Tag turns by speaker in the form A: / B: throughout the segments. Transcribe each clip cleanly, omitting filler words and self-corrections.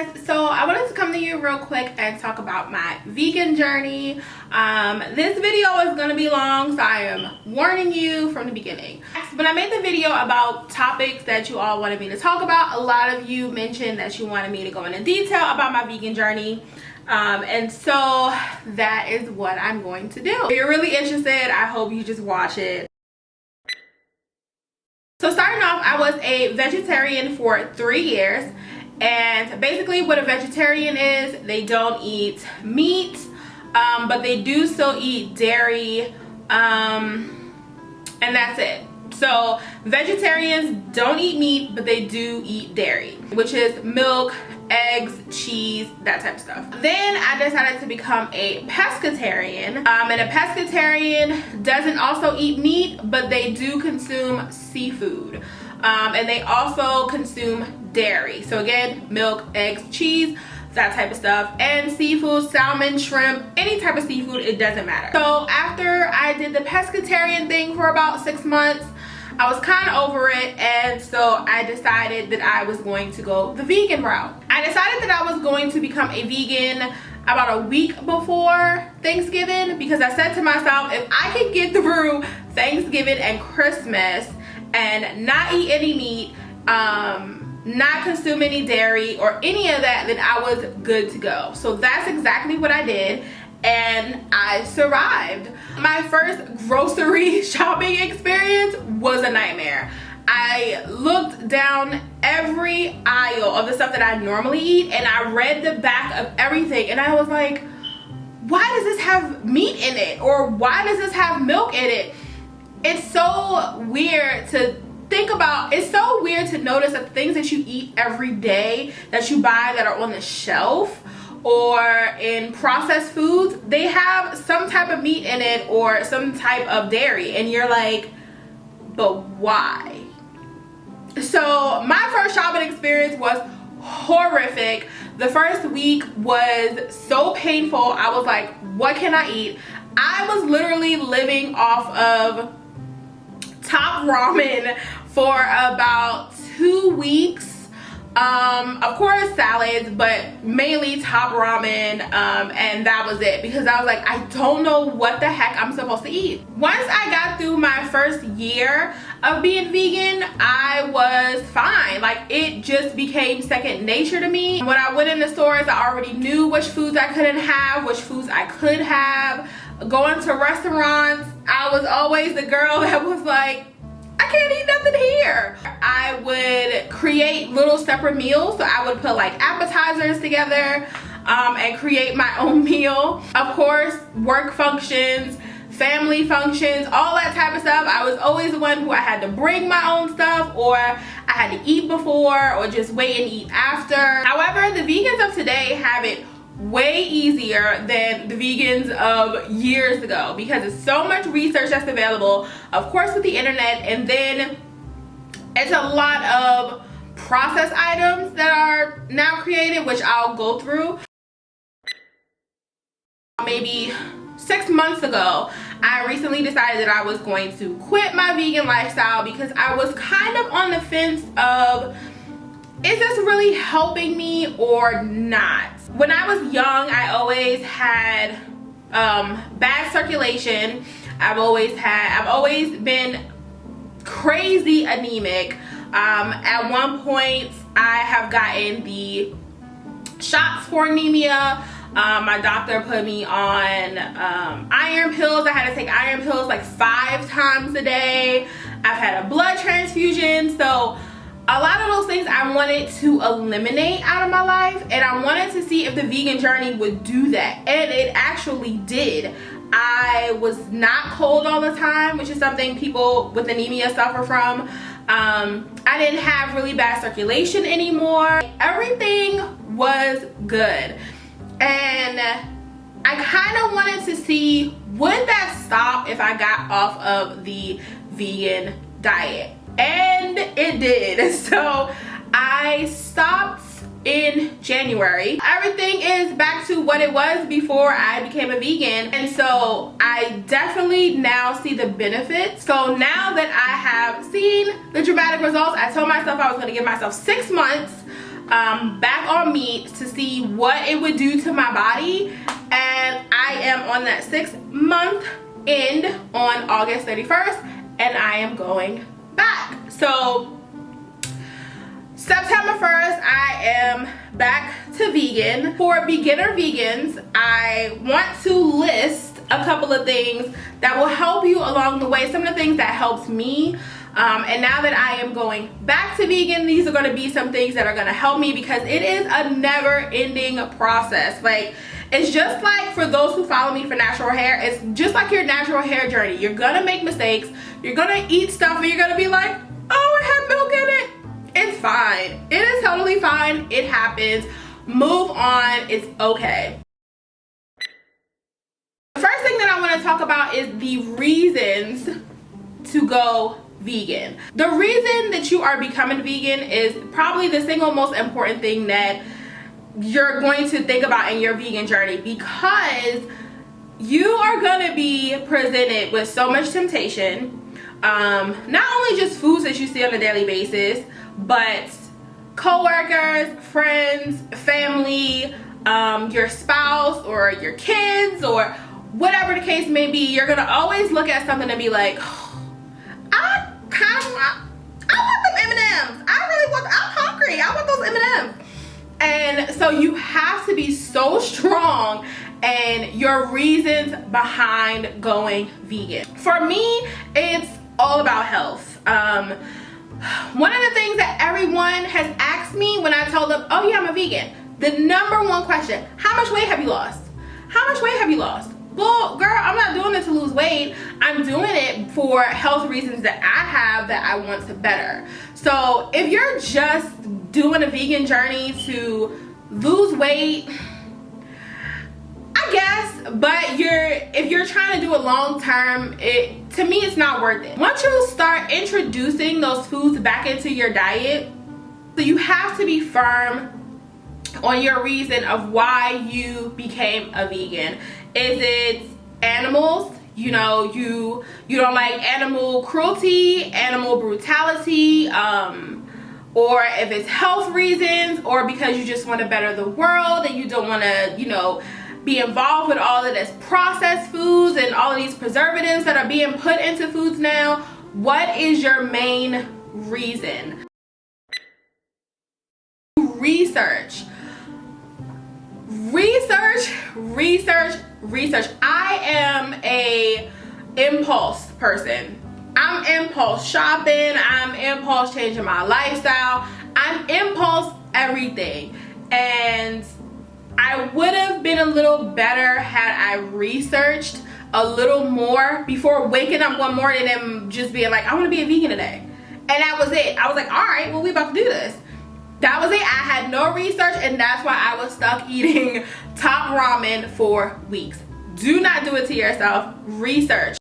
A: guys, so I wanted to come to you real quick and talk about my vegan journey. This video is going to be long, so I am warning you from the beginning. When I made the video about topics that you all wanted me to talk about, a lot of you mentioned that you wanted me to go into detail about my vegan journey. And so that is what I'm going to do. If you're really interested, I hope you just watch it. So starting off, I was a vegetarian for 3 years, and basically what a vegetarian is, they don't eat meat, but they do still eat dairy, and that's it. So vegetarians don't eat meat, but they do eat dairy, which is milk, eggs, cheese, that type of stuff. Then I decided to become a pescatarian, and a pescatarian doesn't also eat meat, but they do consume seafood, and they also consume dairy. So again, milk, eggs, cheese, that type of stuff, and seafood, salmon, shrimp, any type of seafood, it doesn't matter. So after I did the pescatarian thing for about 6 months, I was kind of over it, and so I decided that I was going to go the vegan route. I decided that I was going to become a vegan about a week before Thanksgiving, because I said to myself, if I could get through Thanksgiving and Christmas and not eat any meat, not consume any dairy or any of that, then I was good to go. So that's exactly what I did, and I survived. My first grocery shopping experience was a nightmare. I looked down every aisle of the stuff that I normally eat, and I read the back of everything, and I was like, why does this have meat in it? Or why does this have milk in it? It's so weird to think about. It's so weird to notice that things that you eat every day that you buy that are on the shelf or in processed foods, they have some type of meat in it or some type of dairy, and you're like, but why? So my first shopping experience was horrific. The first week was so painful. I was like, what can I eat? I was literally living off of Top Ramen for about 2 weeks. Of course salads, but mainly Top Ramen, and that was it, because I was like, I don't know what the heck I'm supposed to eat. Once I got through my first year of being vegan, I was fine. Like, it just became second nature to me. When I went in the stores, I already knew which foods I couldn't have, which foods I could have. Going to restaurants, I was always the girl that was like, I can't eat nothing here. I would create little separate meals. So I would put like appetizers together and create my own meal. Of course, work functions, family functions, all that type of stuff. I was always the one who I had to bring my own stuff, or I had to eat before, or just wait and eat after. However, the vegans of today have it way easier than the vegans of years ago, because there's so much research that's available, of course, with the internet, and then it's a lot of processed items that are now created, which I'll go through. Maybe 6 months ago, I recently decided that I was going to quit my vegan lifestyle, because I was kind of on the fence of, is this really helping me or not? When I was young, I always had bad circulation. I've always been crazy anemic. At one point, I have gotten the shots for anemia. My doctor put me on iron pills. I had to take iron pills like 5 times a day. I've had a blood transfusion. So a lot of those things I wanted to eliminate out of my life, and I wanted to see if the vegan journey would do that, and it actually did. I was not cold all the time, which is something people with anemia suffer from. I didn't have really bad circulation anymore. Everything was good, and I kind of wanted to see, would that stop if I got off of the vegan diet? And it did. So I stopped in January. Everything is back to what it was before I became a vegan, and so I definitely now see the benefits. So now that I have seen the dramatic results, I told myself I was going to give myself 6 months back on meat to see what it would do to my body, and I am on that 6-month end on August 31st, and I am going back. So September 1st, I am back to vegan. For beginner vegans, I want to list a couple of things that will help you along the way, some of the things that helped me. And now that I am going back to vegan, these are going to be some things that are going to help me, because it is a never-ending process. Like, it's just like for those who follow me for natural hair, it's just like your natural hair journey. You're going to make mistakes. You're going to eat stuff and you're going to be like, oh, it had milk in it. It's fine. It is totally fine. It happens. Move on. It's okay. The first thing that I want to talk about is the reasons to go vegan. The reason that you are becoming vegan is probably the single most important thing that you're going to think about in your vegan journey, because you are going to be presented with so much temptation. Not only just foods that you see on a daily basis, but co-workers, friends, family, your spouse or your kids, or whatever the case may be. You're gonna always look at something and be like, oh, I want them M&Ms. I'm hungry. I want those M&Ms. And so you have to be so strong and your reasons behind going vegan. For me, it's all about health. One of the things that everyone has asked me when I told them, oh yeah, I'm a vegan, the number one question, how much weight have you lost? How much weight have you lost? Well, girl, I'm not doing it to lose weight. I'm doing it for health reasons that I have that I want to better. So if you're just doing a vegan journey to lose weight, I guess, but if you're trying to do a long term, to me it's not worth it. Once you start introducing those foods back into your diet, so you have to be firm on your reason of why you became a vegan. Is it animals? You know, you don't like animal cruelty, animal brutality, or if it's health reasons, or because you just want to better the world and you don't want to, you know, be involved with all of this processed foods and all of these preservatives that are being put into foods now. What is your main reason? Research. I am a impulse person. I'm impulse shopping. I'm impulse changing my lifestyle. I'm impulse everything. And I would have been a little better had I researched a little more before waking up one morning and just being like, I want to be a vegan today. And that was it. I was like, all right, well, we about to do this. That was it. I had no research, and that's why I was stuck eating top ramen for weeks. Do not do it to yourself. Research.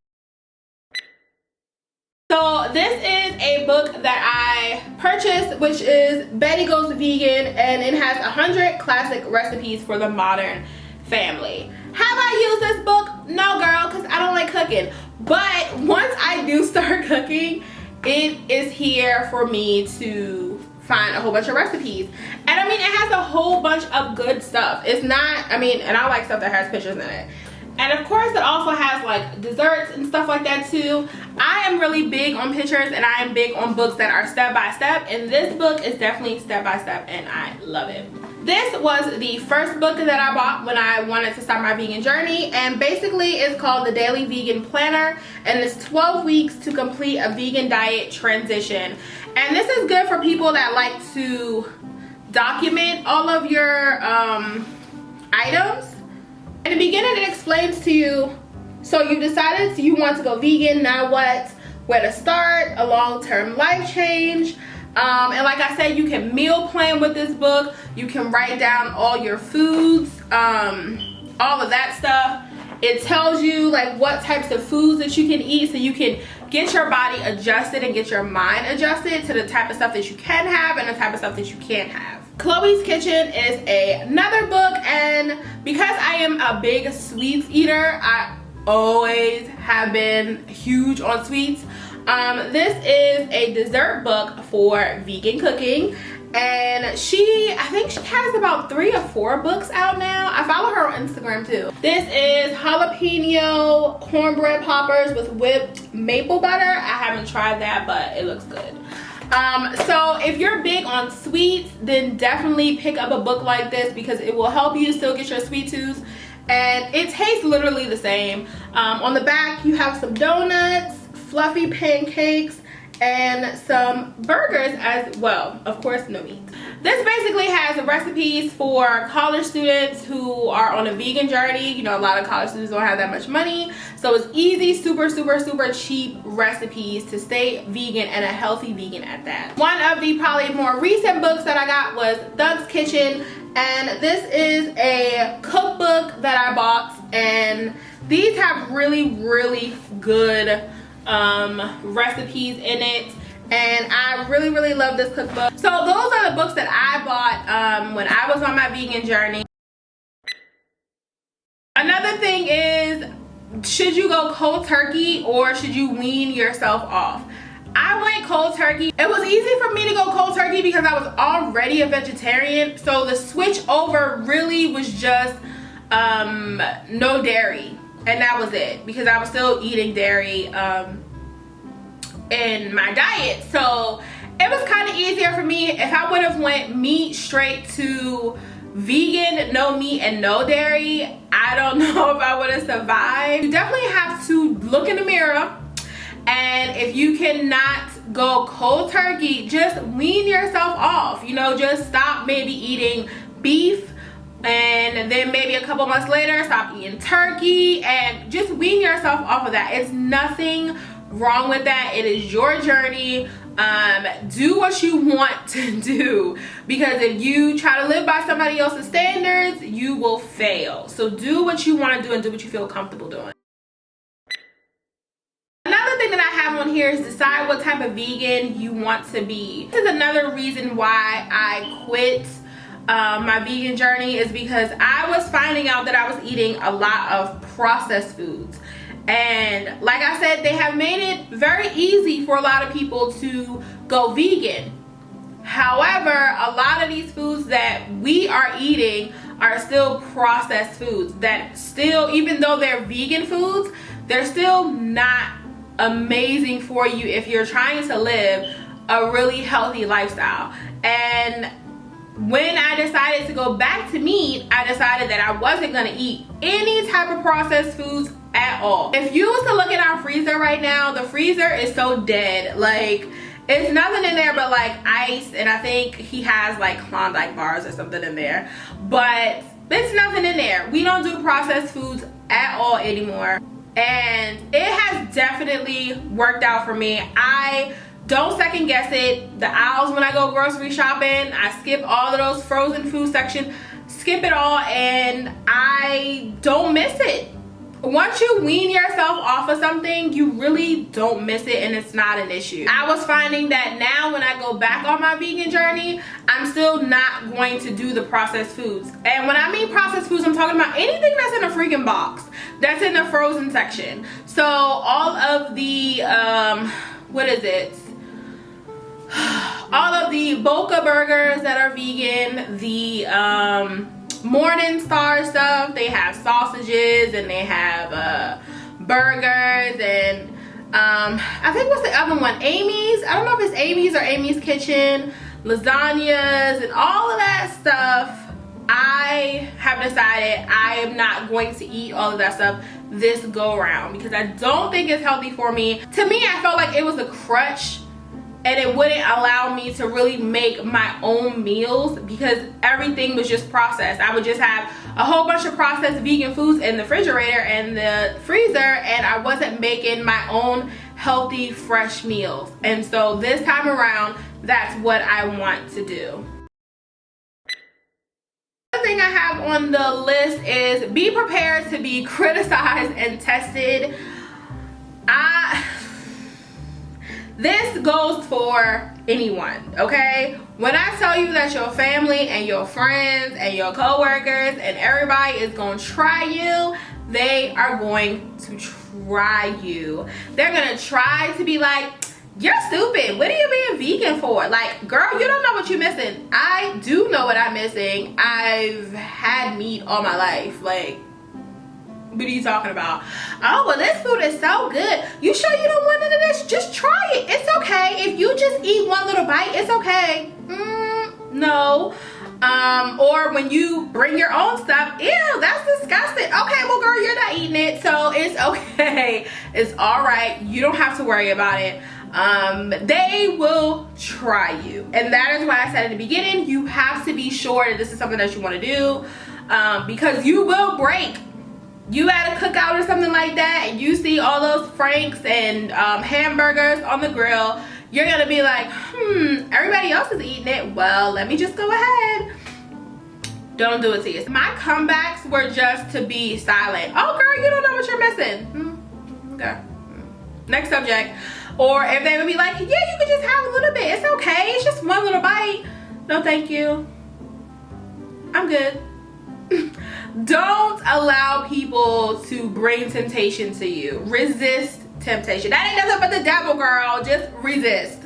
A: So this is a book that I purchased, which is Betty Goes Vegan, and it has 100 classic recipes for the modern family. Have I used this book? No, girl, because I don't like cooking. But once I do start cooking, it is here for me to find a whole bunch of recipes. And I mean, it has a whole bunch of good stuff. It's not, I mean, and I like stuff that has pictures in it. And of course, it also has like desserts and stuff like that too. I am really big on pictures, and I am big on books that are step by step, and this book is definitely step by step, and I love it. This was the first book that I bought when I wanted to start my vegan journey, and basically it's called The Daily Vegan Planner, and it's 12 weeks to complete a vegan diet transition. And this is good for people that like to document all of your items. In the beginning, it explains to you, so you decided you want to go vegan, now what, where to start, a long-term life change. And like I said, you can meal plan with this book. You can write down all your foods, all of that stuff. It tells you like what types of foods that you can eat, so you can get your body adjusted and get your mind adjusted to the type of stuff that you can have and the type of stuff that you can't have. Chloe's Kitchen is another book, and because I am a big sweets eater, I always have been huge on sweets. This is a dessert book for vegan cooking, and I think she has about 3 or 4 books out now. I follow her on Instagram too. This is jalapeno cornbread poppers with whipped maple butter. I haven't tried that, but it looks good. So if you're big on sweets, then definitely pick up a book like this because it will help you still get your sweet tooth, and it tastes literally the same. On the back you have some donuts, fluffy pancakes, and some burgers as well. Of course, no meat. This basically has recipes for college students who are on a vegan journey. You know, a lot of college students don't have that much money, so it's easy, super cheap recipes to stay vegan, and a healthy vegan at that. One of the probably more recent books that I got was Thug's Kitchen, and this is a cookbook that I bought, and these have really good recipes in it, and I really love this cookbook. So those are the books that I bought when I was on my vegan journey. Another thing is, should you go cold turkey or should you wean yourself off? I went cold turkey. It was easy for me to go cold turkey because I was already a vegetarian, so the switch over really was just no dairy, and that was it, because I was still eating dairy in my diet. So it was kind of easier for me. If I would have went meat straight to vegan, no meat and no dairy, I don't know if I would have survived. You definitely have to look in the mirror, and if you cannot go cold turkey, just wean yourself off. You know, just stop maybe eating beef, and then maybe a couple months later stop eating turkey, and just wean yourself off of that. It's nothing wrong with that. It is your journey. Do what you want to do, because if you try to live by somebody else's standards, you will fail. So do what you want to do and do what you feel comfortable doing. Another thing that I have on here is decide what type of vegan you want to be. This is another reason why I quit my vegan journey, is because I was finding out that I was eating a lot of processed foods. And like I said, they have made it very easy for a lot of people to go vegan. However, a lot of these foods that we are eating are still processed foods that still, even though they're vegan foods, they're still not amazing for you if you're trying to live a really healthy lifestyle. And when I decided to go back to meat, I decided that I wasn't going to eat any type of processed foods at all. If you was to look at our freezer right now, the freezer is so dead. Like, it's nothing in there but like ice, and I think he has like Klondike bars or something in there, but there's nothing in there. We don't do processed foods at all anymore, and it has definitely worked out for me. I don't second guess it. The aisles when I go grocery shopping, I skip all of those frozen food section, skip it all, and I don't miss it. Once you wean yourself off of something, you really don't miss it, and it's not an issue. I was finding that now when I go back on my vegan journey, I'm still not going to do the processed foods. And when I mean processed foods, I'm talking about anything that's in a freaking box, that's in the frozen section. So all of the, what is it? All of the Boca burgers that are vegan, the Morning Star stuff, they have sausages and they have burgers, and I think what's the other one, Amy's, I don't know if it's Amy's or Amy's Kitchen, lasagnas and all of that stuff. I have decided I am not going to eat all of that stuff this go around because I don't think it's healthy for me. To me, I felt like it was a crutch, and it wouldn't allow me to really make my own meals because everything was just processed. I would just have a whole bunch of processed vegan foods in the refrigerator and the freezer, and I wasn't making my own healthy, fresh meals. And so this time around, that's what I want to do. Another thing I have on the list is be prepared to be criticized and tested. This goes for anyone, okay? When I tell you that your family and your friends and your coworkers and everybody is gonna try you, they are going to try you. They're gonna try to be like, you're stupid. What are you being vegan for? Like, girl, you don't know what you're missing. I do know what I'm missing. I've had meat all my life. Like, what are you talking about? Oh, well, this food is so good. You sure you don't want none of this? Just try it. It's okay. If you just eat one little bite, it's okay. No. Or when you bring your own stuff, ew, that's disgusting. Okay, well, girl, you're not eating it, so it's okay. It's all right. You don't have to worry about it. They will try you. And that is why I said at the beginning, you have to be sure that this is something that you want to do, because you will break. You at a cookout or something like that, and you see all those franks and hamburgers on the grill, you're gonna be like, everybody else is eating it, well, let me just go ahead. Don't do it to you. My comebacks were just to be silent. Oh, girl, you don't know what you're missing. Okay. Next subject. Or if they would be like, yeah, you could just have a little bit, it's okay, it's just one little bite. No, thank you, I'm good. Don't allow people to bring temptation to you. Resist temptation. That ain't nothing but the devil, girl. Just resist.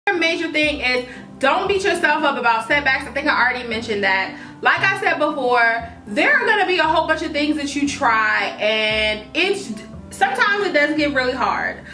A: A major thing is, don't beat yourself up about setbacks. I think I already mentioned that. Like I said before, there are gonna be a whole bunch of things that you try, and sometimes it does get really hard.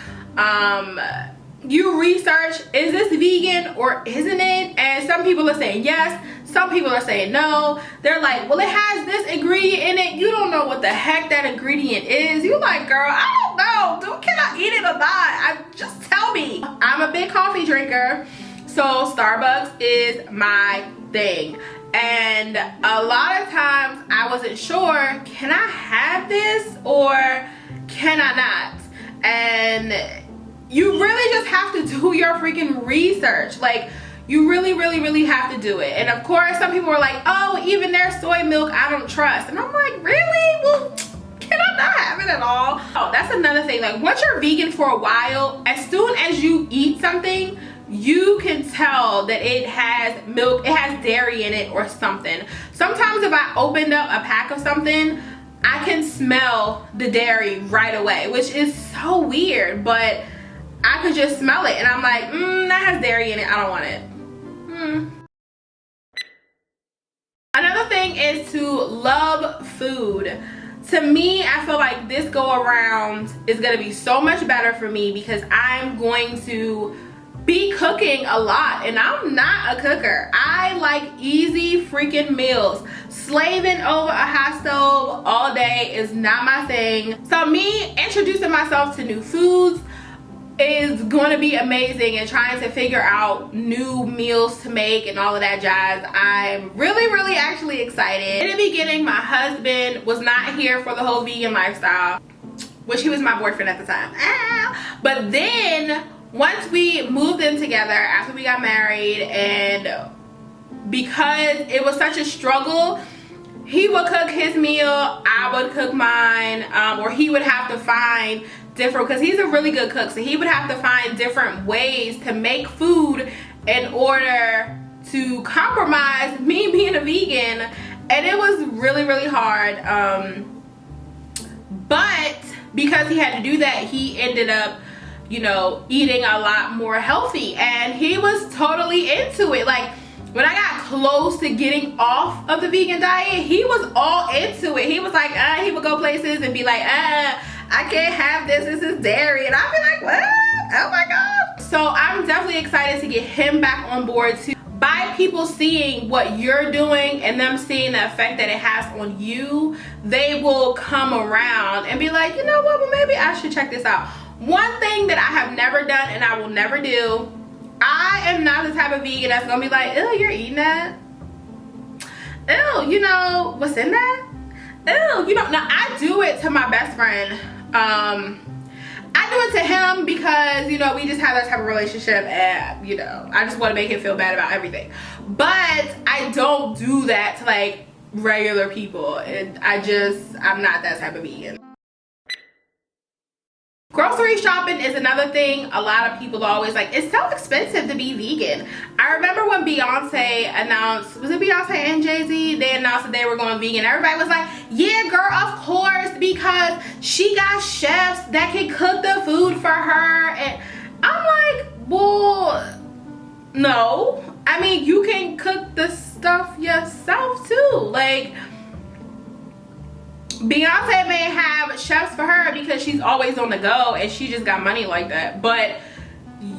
A: You research, is this vegan or isn't it? And some people are saying yes, some people are saying no. They're like, well, it has this ingredient in it. You don't know what the heck that ingredient is. You're like, girl, I don't know. Can I eat it or not? Just tell me. I'm a big coffee drinker, so Starbucks is my thing. And a lot of times I wasn't sure, can I have this or can I not? And you really just have to do your freaking research. Like, you really have to do it. And of course, some people are like, oh, even their soy milk I don't trust. And I'm like, really? Well, can I not have it at all? Oh, that's another thing. Like, once you're vegan for a while, as soon as you eat something, you can tell that it has milk, it has dairy in it or something. Sometimes if I opened up a pack of something, I can smell the dairy right away, which is so weird, but I could just smell it and I'm like, that has dairy in it, I don't want it. Another thing is to love food. To me, I feel like this go around is gonna be so much better for me because I'm going to be cooking a lot, and I'm not a cooker. I like easy freaking meals. Slaving over a hot stove all day is not my thing. So me introducing myself to new foods is going to be amazing, and trying to figure out new meals to make and all of that jazz. I'm really actually excited. In the beginning, my husband was not here for the whole vegan lifestyle, which he was my boyfriend at the time. But then once we moved in together after we got married, and because it was such a struggle, he would cook his meal, I would cook mine, or he would have to find different, because he's a really good cook, so he would have to find different ways to make food in order to compromise me being a vegan. And it was really hard, but because he had to do that, he ended up, you know, eating a lot more healthy, and he was totally into it. Like, when I got close to getting off of the vegan diet, he was all into it. He was like, he would go places and be like, I can't have this is dairy. And I'd be like, what? Oh my God. So I'm definitely excited to get him back on board too. By people seeing what you're doing and them seeing the effect that it has on you, they will come around and be like, you know what, well, maybe I should check this out. One thing that I have never done and I will never do, I am not the type of vegan that's gonna be like, ew, you're eating that? Ew, you know, what's in that? Ew, you know, now I do it to my best friend. I do it to him because, you know, we just have that type of relationship, and, you know, I just want to make him feel bad about everything. But I don't do that to, like, regular people, and I'm not that type of vegan. Grocery shopping is another thing. A lot of people are always like, it's so expensive to be vegan. I remember when Beyonce announced, was it Beyonce and Jay-Z? They announced that they were going vegan. Everybody was like, yeah girl, of course, because she got chefs that can cook the food for her. And I'm like, well, no. I mean, you can cook the stuff yourself too. Like, Beyonce may have chefs for her because she's always on the go and she just got money like that, but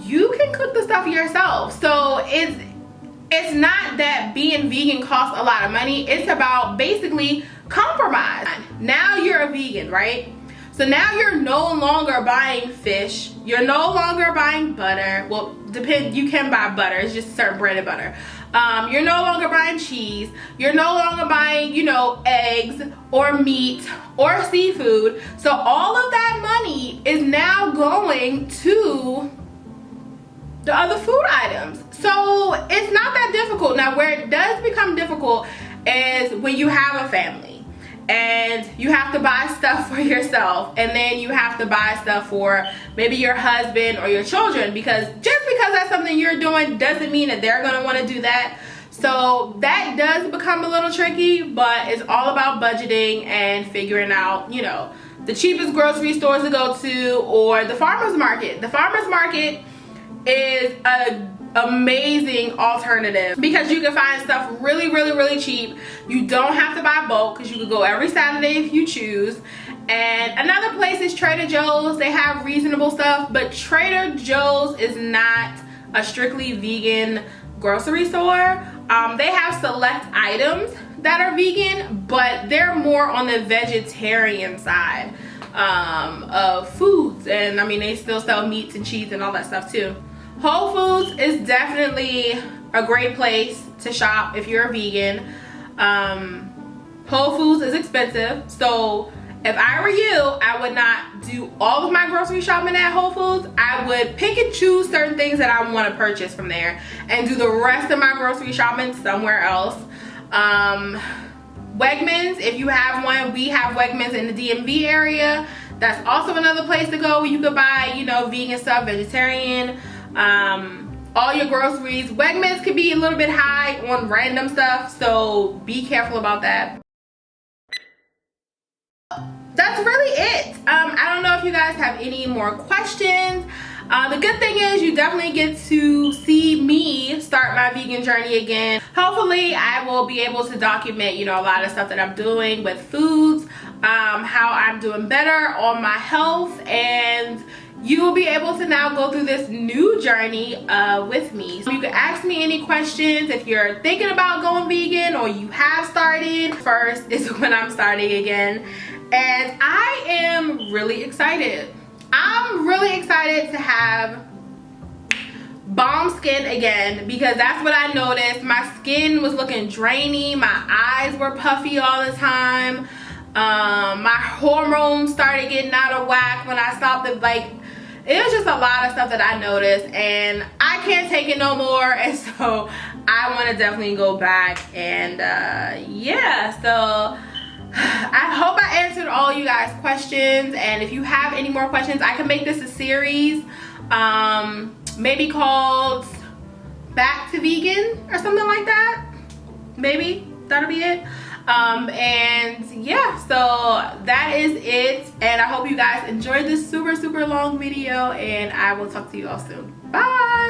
A: you can cook the stuff yourself. So it's not that being vegan costs a lot of money. It's about basically compromise. Now you're a vegan, right? So now you're no longer buying fish, you're no longer buying butter. Well, you can buy butter, it's just certain brand of butter. You're no longer buying cheese, you're no longer buying, you know, eggs or meat or seafood. So all of that money is now going to the other food items. So it's not that difficult. Now where it does become difficult is when you have a family and you have to buy stuff for yourself, and then you have to buy stuff for maybe your husband or your children, because just because that's something you're doing doesn't mean that they're gonna wanna do that. So that does become a little tricky, but it's all about budgeting and figuring out, you know, the cheapest grocery stores to go to, or the farmer's market. The farmer's market is a amazing alternative because you can find stuff really cheap. You don't have to buy bulk because you can go every Saturday if you choose. And another place is Trader Joe's. They have reasonable stuff, but Trader Joe's is not a strictly vegan grocery store. They have select items that are vegan, but they're more on the vegetarian side of foods. And I mean, they still sell meats and cheese and all that stuff too. Whole Foods is definitely a great place to shop if you're a vegan. Whole Foods is expensive, so if I were you, I would not do all of my grocery shopping at Whole Foods. I would pick and choose certain things that I want to purchase from there and do the rest of my grocery shopping somewhere else. Wegmans, if you have one, we have Wegmans in the DMV area. That's also another place to go where you could buy, you know, vegan stuff, vegetarian, all your groceries. Wegmans can be a little bit high on random stuff, so be careful about that. That's really it. I don't know if you guys have any more questions. The good thing is you definitely get to see me start my vegan journey again. Hopefully I will be able to document, you know, a lot of stuff that I'm doing with foods, how I'm doing better on my health, and you will be able to now go through this new journey with me. So you can ask me any questions if you're thinking about going vegan or you have started. First is when I'm starting again, and I am really excited. I'm really excited to have bomb skin again, because that's what I noticed. My skin was looking drainy, my eyes were puffy all the time, my hormones started getting out of whack when I stopped it. Like, it was just a lot of stuff that I noticed, and I can't take it no more, and so I want to definitely go back. And yeah, so I hope I answered all you guys' questions, and if you have any more questions, I can make this a series, maybe called Back to Vegan or something like that. Maybe that'll be it. And yeah, so that is it, and I hope you guys enjoyed this super long video, and I will talk to you all soon. Bye.